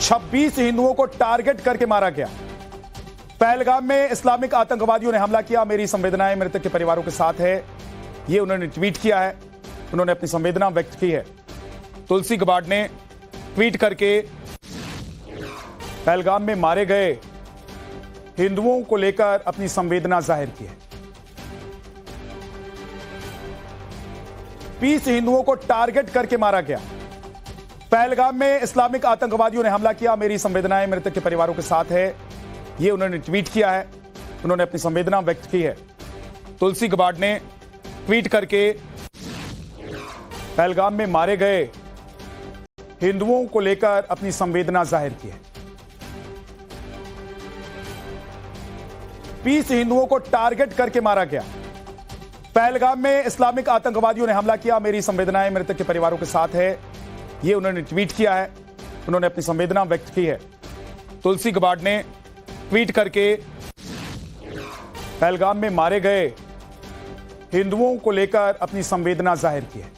26 हिंदुओं को टारगेट करके मारा गया। पहलगाम में इस्लामिक आतंकवादियों ने हमला किया। मेरी संवेदनाएं मृतक के परिवारों के साथ है, ये उन्होंने ट्वीट किया है। उन्होंने अपनी संवेदना व्यक्त की है। तुलसी गबार्ड ने ट्वीट करके पहलगाम में मारे गए हिंदुओं को लेकर अपनी संवेदना जाहिर की है। 20 हिंदुओं को टारगेट करके मारा गया। पहलगाम में इस्लामिक आतंकवादियों ने हमला किया। मेरी संवेदनाएं मृतक के परिवारों के साथ है, ये उन्होंने ट्वीट किया है। उन्होंने अपनी संवेदना व्यक्त की है। तुलसी गबार्ड ने ट्वीट करके पहलगाम में मारे गए हिंदुओं को लेकर अपनी संवेदना जाहिर की है। 20 हिंदुओं को टारगेट करके मारा गया। पहलगाम में इस्लामिक आतंकवादियों ने हमला किया। मेरी संवेदनाएं मृतक के परिवारों के साथ है, ये उन्होंने ट्वीट किया है। उन्होंने अपनी संवेदना व्यक्त की है। तुलसी गबार्ड ने ट्वीट करके पहलगाम में मारे गए हिंदुओं को लेकर अपनी संवेदना जाहिर की है।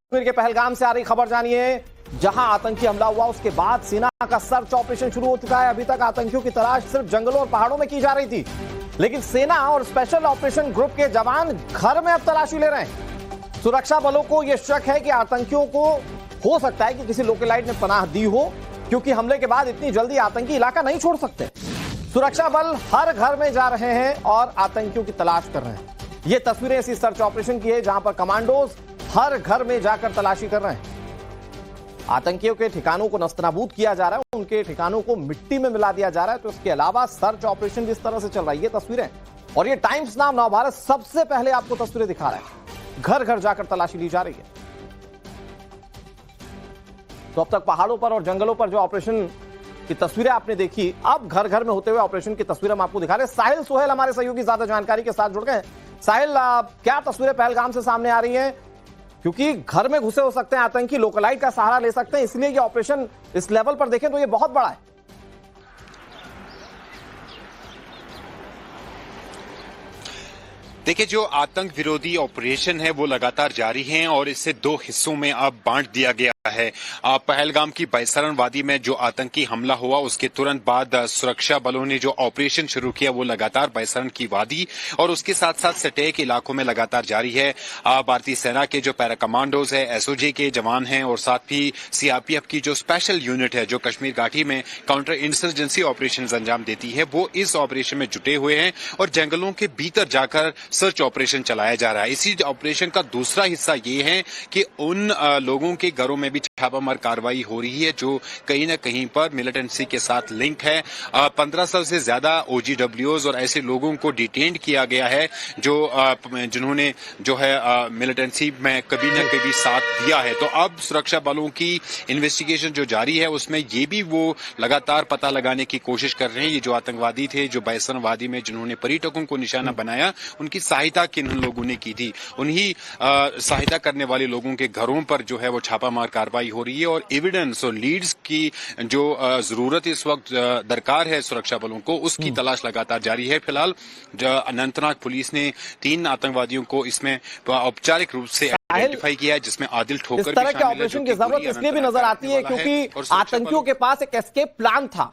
कश्मीर के पहलगाम से आ रही खबर जानिए, जहां आतंकी हमला हुआ उसके बाद सेना का सर्च ऑपरेशन शुरू हो चुका है। अभी तक आतंकियों की तलाश सिर्फ जंगलों और पहाड़ों में की जा रही थी, लेकिन सेना और स्पेशल ऑपरेशन ग्रुप के जवान घर में अब तलाशी ले रहे हैं। सुरक्षा बलों को यह शक है कि आतंकियों को हो सकता है कि किसी लोकलाइट ने पनाह दी हो, क्योंकि हमले के बाद इतनी जल्दी आतंकी इलाका नहीं छोड़ सकते। सुरक्षा बल हर घर में जा रहे हैं और आतंकियों की तलाश कर रहे हैं। ये तस्वीरें इसी सर्च ऑपरेशन की है, जहां पर कमांडोज हर घर में जाकर तलाशी कर रहे हैं। आतंकियों के ठिकानों को नस्तनाबूद किया जा रहा है, उनके ठिकानों को मिट्टी में मिला दिया जा रहा है। तो इसके अलावा सर्च ऑपरेशन भी इस तरह से चल रहा है। ये तस्वीरें और ये टाइम्स नाउ नवभारत सबसे पहले आपको तस्वीरें दिखा रहा है। घर घर जाकर तलाशी ली जा रही है। तो अब तक पहाड़ों पर और जंगलों पर जो ऑपरेशन की तस्वीरें आपने देखी, अब घर घर में होते हुए ऑपरेशन की तस्वीरें हम आपको दिखा रहे हैं। साहिल सोहेल हमारे सहयोगी ज्यादा जानकारी के साथ जुड़ गए हैं। साहिल, क्या तस्वीरें पहलगाम से सामने आ रही हैं? क्योंकि घर में घुसे हो सकते हैं आतंकी, लोकलाइट का सहारा ले सकते हैं, इसलिए ये ऑपरेशन इस लेवल पर देखें तो ये बहुत बड़ा है। देखिए, जो आतंक विरोधी ऑपरेशन है वो लगातार जारी है और इसे दो हिस्सों में अब बांट दिया गया है। पहलगाम की बैसरन वादी में जो आतंकी हमला हुआ उसके तुरंत बाद सुरक्षा बलों ने जो ऑपरेशन शुरू किया वो लगातार बैसरन की वादी और उसके साथ साथ सटेक इलाकों में लगातार जारी है। भारतीय सेना के जो पैरा कमांडोज है, एसओजी के जवान हैं और साथ ही सीआरपीएफ की जो स्पेशल यूनिट है जो कश्मीर घाटी में काउंटर इंसर्जेंसी ऑपरेशन अंजाम देती है, वो इस ऑपरेशन में जुटे हुए हैं और जंगलों के भीतर जाकर सर्च ऑपरेशन चलाया जा रहा है। इसी ऑपरेशन का दूसरा हिस्सा ये है कि उन लोगों के घरों में भी छापामार कार्रवाई हो रही है जो कहीं न कहीं पर मिलिटेंसी के साथ लिंक है। 1500 से ज्यादा ओजीडब्ल्यूज और ऐसे लोगों को डिटेन्ड किया गया है जो जिन्होंने जो है मिलिटेंसी में कभी न कभी साथ दिया है। तो अब सुरक्षा बलों की इन्वेस्टिगेशन जो जारी है उसमें ये भी वो लगातार पता लगाने की कोशिश कर रहे हैं ये जो आतंकवादी थे जो बैसन वादी में जिन्होंने पर्यटकों को निशाना बनाया, उनकी सहायता किन लोगों ने की थी, उन्हीं सहायता करने वाले लोगों के घरों पर जो है वो छापामार कार्रवाई हो रही है और एविडेंस और लीड्स की जो जरूरत इस वक्त दरकार है सुरक्षा बलों को, उसकी तलाश लगातार जारी है। फिलहाल अनंतनाग पुलिस ने 3 आतंकवादियों को इसमें औपचारिक रूप से आइडेंटिफाई किया है, जिसमें आदिल ठोकर इस तरह के ऑपरेशन की जरूरत इसलिए भी नजर आती है क्योंकि आतंकियों के पास एक एस्केप प्लान था।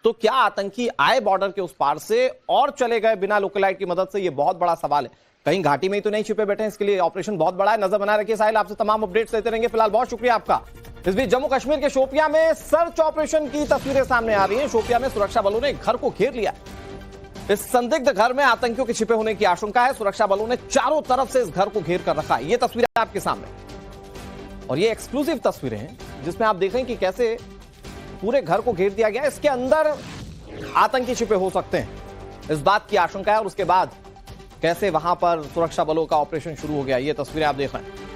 तो क्या आतंकी आए बॉर्डर के उस पार से और चले गए बिना लोकलाइट की मदद से? ये बहुत बड़ा सवाल है। कहीं घाटी में ही तो नहीं छिपे बैठे हैं, इसके लिए ऑपरेशन बहुत बड़ा है। नजर बनाए रखिए साहिल, आपसे तमाम अपडेट्स देते रहेंगे। फिलहाल बहुत शुक्रिया आपका। इस बीच जम्मू कश्मीर के शोपियां में सर्च ऑपरेशन की तस्वीरें सामने आ रही हैं। शोपियां में सुरक्षा बलों ने घर को घेर लिया। इस संदिग्ध घर में आतंकियों के छिपे होने की आशंका है। सुरक्षा बलों ने चारों तरफ से इस घर को घेर कर रखा है। ये तस्वीरें आपके सामने और ये एक्सक्लूसिव तस्वीरें हैं जिसमें आप देखें कि कैसे पूरे घर को घेर दिया गया। इसके अंदर आतंकी छिपे हो सकते हैं, इस बात की आशंका है। और उसके बाद कैसे वहां पर सुरक्षा बलों का ऑपरेशन शुरू हो गया, ये तस्वीरें आप देख रहे हैं।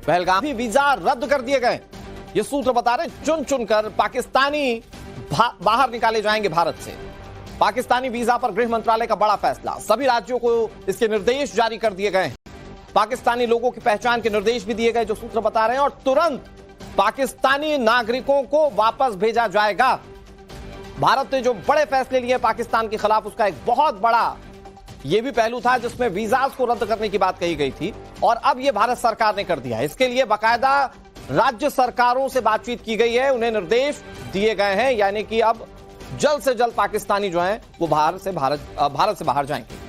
पहलगामी वीजा रद्द कर दिए गए, ये सूत्र बता रहे। चुन चुनकर पाकिस्तानी बाहर निकाले जाएंगे भारत से। पाकिस्तानी वीजा पर गृह मंत्रालय का बड़ा फैसला, सभी राज्यों को इसके निर्देश जारी कर दिए गए। पाकिस्तानी लोगों की पहचान के निर्देश भी दिए गए, जो सूत्र बता रहे हैं। और तुरंत पाकिस्तानी नागरिकों को वापस भेजा जाएगा। भारत ने जो बड़े फैसले लिए पाकिस्तान के खिलाफ, उसका एक बहुत बड़ा यह भी पहलू था जिसमें वीजास को रद्द करने की बात कही गई थी और अब यह भारत सरकार ने कर दिया। इसके लिए बाकायदा राज्य सरकारों से बातचीत की गई है, उन्हें निर्देश दिए गए हैं, यानी कि अब जल्द से जल्द पाकिस्तानी जो हैं वो भारत से बाहर जाएंगे।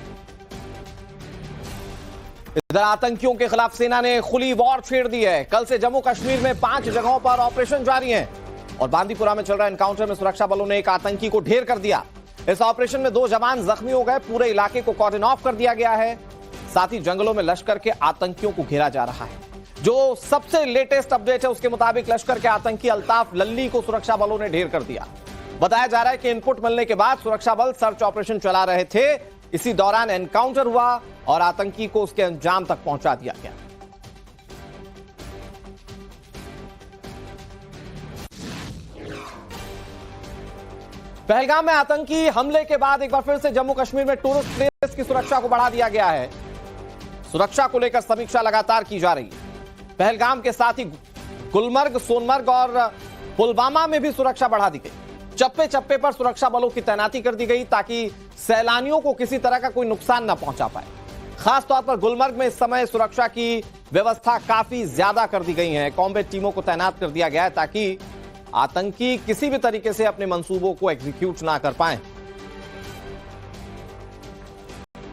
इधर आतंकियों के खिलाफ सेना ने खुली वॉर छेड़ दी है। कल से जम्मू कश्मीर में 5 जगहों पर ऑपरेशन जारी है और बांदीपुरा में चल रहा एनकाउंटर में सुरक्षा बलों ने एक आतंकी को ढेर कर दिया। इस ऑपरेशन में 2 जवान जख्मी हो गए। पूरे इलाके को कॉर्डन ऑफ कर दिया गया है। साथ ही जंगलों में लश्कर के आतंकियों को घेरा जा रहा है। जो सबसे लेटेस्ट अपडेट है उसके मुताबिक लश्कर के आतंकी अल्ताफ लल्ली को सुरक्षा बलों ने ढेर कर दिया। बताया जा रहा है कि इनपुट मिलने के बाद सुरक्षा बल सर्च ऑपरेशन चला रहे थे। इसी दौरान एनकाउंटर हुआ और आतंकी को उसके अंजाम तक पहुंचा दिया गया। पहलगाम में आतंकी हमले के बाद एक बार फिर से जम्मू कश्मीर में टूरिस्ट प्लेस की सुरक्षा को बढ़ा दिया गया है। सुरक्षा को लेकर समीक्षा लगातार की जा रही है। पहलगाम के साथ ही गुलमर्ग, सोनमर्ग और पुलवामा में भी सुरक्षा बढ़ा दी गई। चप्पे चप्पे पर सुरक्षा बलों की तैनाती कर दी गई ताकि सैलानियों को किसी तरह का कोई नुकसान न पहुंचा पाए। खासतौर पर गुलमर्ग में इस समय सुरक्षा की व्यवस्था काफी ज्यादा कर दी गई है। कॉम्बैट टीमों को तैनात कर दिया गया है ताकि आतंकी किसी भी तरीके से अपने मंसूबों को एग्जीक्यूट ना कर पाए।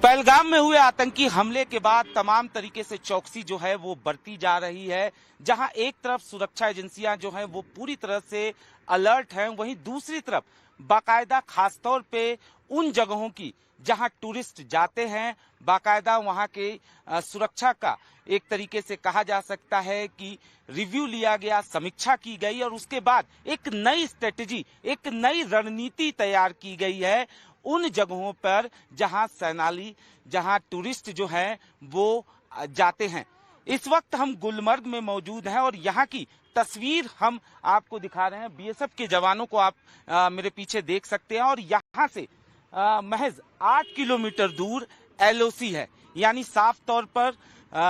पहलगाम में हुए आतंकी हमले के बाद तमाम तरीके से चौकसी जो है वो बढ़ती जा रही है। जहां एक तरफ सुरक्षा एजेंसियां जो हैं वो पूरी तरह से अलर्ट हैं, वहीं दूसरी तरफ बाकायदा खासतौर पे उन जगहों की जहां टूरिस्ट जाते हैं बाकायदा वहां के सुरक्षा का एक तरीके से कहा जा सकता है कि रिव्यू लिया गया, समीक्षा की गई और उसके बाद एक नई स्ट्रेटेजी, एक नई रणनीति तैयार की गई है उन जगहों पर जहां टूरिस्ट जो हैं वो जाते हैं। इस वक्त हम गुलमर्ग में मौजूद हैं और यहाँ की तस्वीर हम आपको दिखा रहे हैं। बीएसएफ के जवानों को आप मेरे पीछे देख सकते हैं और यहाँ से महज 8 किलोमीटर दूर एलओसी है, यानी साफ तौर पर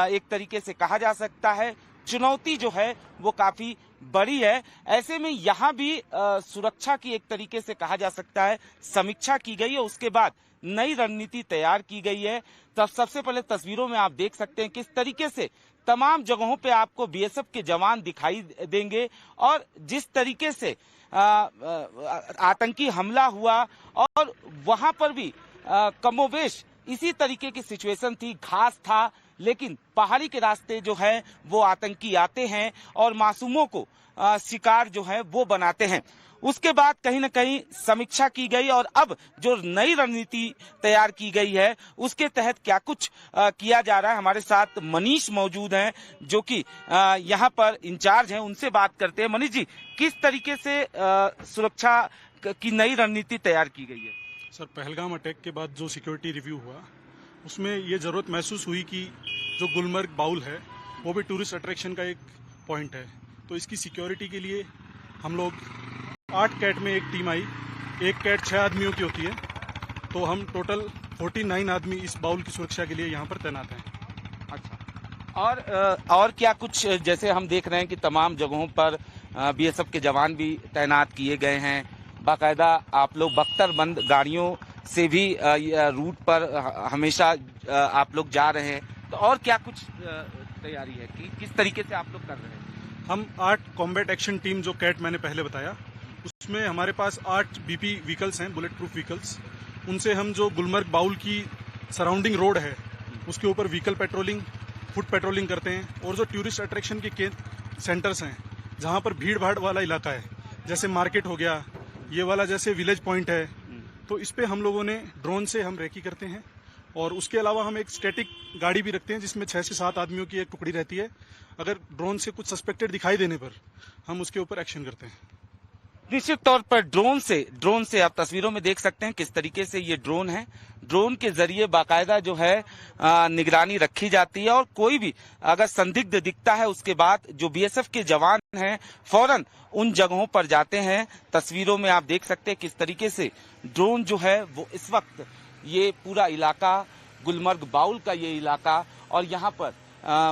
एक तरीके से कहा जा सकता है चुनौती जो है वो काफी बड़ी है। ऐसे में यहाँ भी सुरक्षा की एक तरीके से कहा जा सकता है समीक्षा की गई है, उसके बाद नई रणनीति तैयार की गई है। तब सबसे पहले तस्वीरों में आप देख सकते हैं किस तरीके से तमाम जगहों पे आपको बीएसएफ के जवान दिखाई देंगे और जिस तरीके से आतंकी हमला हुआ और वहां पर भी कमोवेश इसी तरीके की सिचुएशन थी, घास था, लेकिन पहाड़ी के रास्ते जो है वो आतंकी आते हैं और मासूमों को शिकार जो है वो बनाते हैं। उसके बाद कहीं न कहीं समीक्षा की गई और अब जो नई रणनीति तैयार की गई है उसके तहत क्या कुछ किया जा रहा है। हमारे साथ मनीष मौजूद हैं जो कि यहाँ पर इंचार्ज हैं, उनसे बात करते हैं। मनीष जी, किस तरीके से सुरक्षा की नई रणनीति तैयार की गई है? सर, पहलगाम अटैक के बाद जो सिक्योरिटी रिव्यू हुआ उसमें ये जरूरत महसूस हुई कि जो गुलमर्ग बाउल है वो भी टूरिस्ट अट्रैक्शन का एक पॉइंट है, तो इसकी सिक्योरिटी के लिए हम लोग 8 कैट में एक टीम आई। एक कैट 6 आदमियों की होती है, तो हम टोटल 49 आदमी इस बाउल की सुरक्षा के लिए यहाँ पर तैनात हैं। अच्छा, और क्या कुछ, जैसे हम देख रहे हैं कि तमाम जगहों पर बीएसएफ के जवान भी तैनात किए गए हैं, बाकायदा आप लोग बख्तरबंद गाड़ियों से भी रूट पर हमेशा आप लोग जा रहे हैं, तो और क्या कुछ तैयारी है कि किस तरीके से आप लोग कर रहे हैं? हम 8 कॉम्बैट एक्शन टीम जो कैट मैंने पहले बताया उसमें हमारे पास 8 बीपी व्हीकल्स हैं, बुलेट प्रूफ व्हीकल्स। उनसे हम जो गुलमर्ग बाउल की सराउंडिंग रोड है उसके ऊपर व्हीकल पेट्रोलिंग, फुट पेट्रोलिंग करते हैं और जो टूरिस्ट अट्रैक्शन के सेंटर्स हैं जहाँ पर भीड़ भाड़ वाला इलाका है, जैसे मार्केट हो गया, ये वाला जैसे विलेज पॉइंट है, तो इस पे हम लोगों ने ड्रोन से हम रेकी करते हैं और उसके अलावा हम एक स्टैटिक गाड़ी भी रखते हैं जिसमें 6 से 7 आदमियों की एक टुकड़ी रहती है। अगर ड्रोन से कुछ सस्पेक्टेड दिखाई देने पर हम उसके ऊपर एक्शन करते हैं। निश्चित तौर पर ड्रोन से आप तस्वीरों में देख सकते हैं किस तरीके से ये ड्रोन है। ड्रोन के जरिए बाकायदा जो है निगरानी रखी जाती है और कोई भी अगर संदिग्ध दिखता है उसके बाद जो बीएसएफ के जवान हैं फौरन उन जगहों पर जाते हैं। तस्वीरों में आप देख सकते हैं किस तरीके से ड्रोन जो है वो इस वक्त ये पूरा इलाका गुलमर्ग बाउल का ये इलाका और यहाँ पर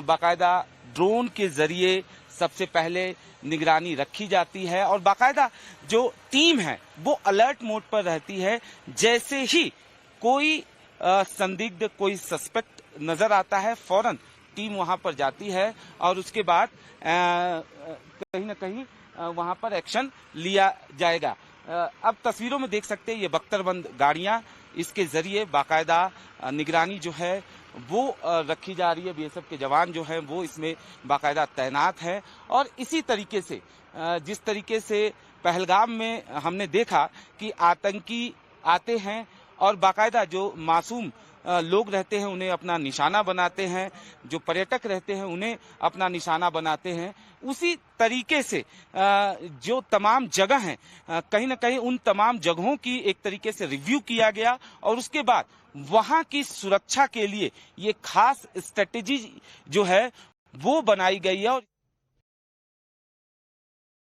बाकायदा ड्रोन के जरिए सबसे पहले निगरानी रखी जाती है और बाकायदा जो टीम है वो अलर्ट मोड पर रहती है। जैसे ही कोई संदिग्ध, कोई सस्पेक्ट नजर आता है, फौरन टीम वहां पर जाती है और उसके बाद कहीं ना कहीं वहां पर एक्शन लिया जाएगा। अब तस्वीरों में देख सकते हैं ये बख्तरबंद गाड़ियां, इसके जरिए बाकायदा निगरानी जो है वो रखी जा रही है। बीएसएफ के जवान जो हैं वो इसमें बाकायदा तैनात हैं और इसी तरीके से जिस तरीके से पहलगाम में हमने देखा कि आतंकी आते हैं और बाकायदा जो मासूम लोग रहते हैं उन्हें अपना निशाना बनाते हैं, जो पर्यटक रहते हैं उन्हें अपना निशाना बनाते हैं, उसी तरीके से जो तमाम जगह हैं कहीं ना कहीं उन तमाम जगहों की एक तरीके से रिव्यू किया गया और उसके बाद वहां की सुरक्षा के लिए ये खास स्ट्रेटेजी जो है वो बनाई गई है। और